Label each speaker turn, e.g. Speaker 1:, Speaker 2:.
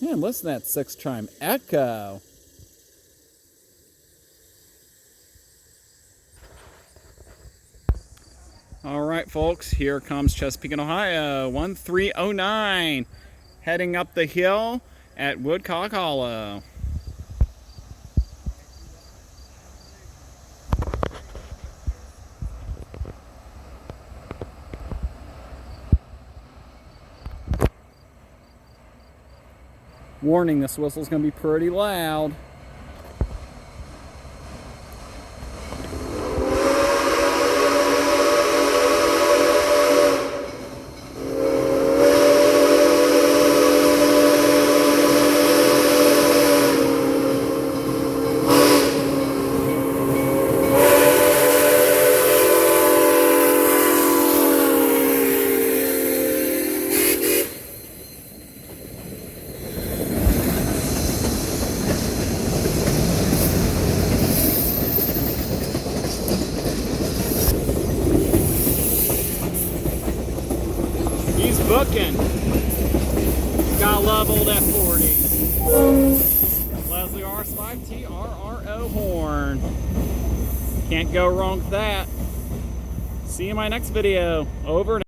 Speaker 1: And listen to that 6 chime echo. All right, folks, here comes Chesapeake, Ohio, 1309, heading up the hill at Woodcock Hollow. Warning, this whistle's going to be pretty loud. He's booking. Gotta love old F40. Leslie RS5 TRRO horn. Can't go wrong with that. See you in my next video. Over.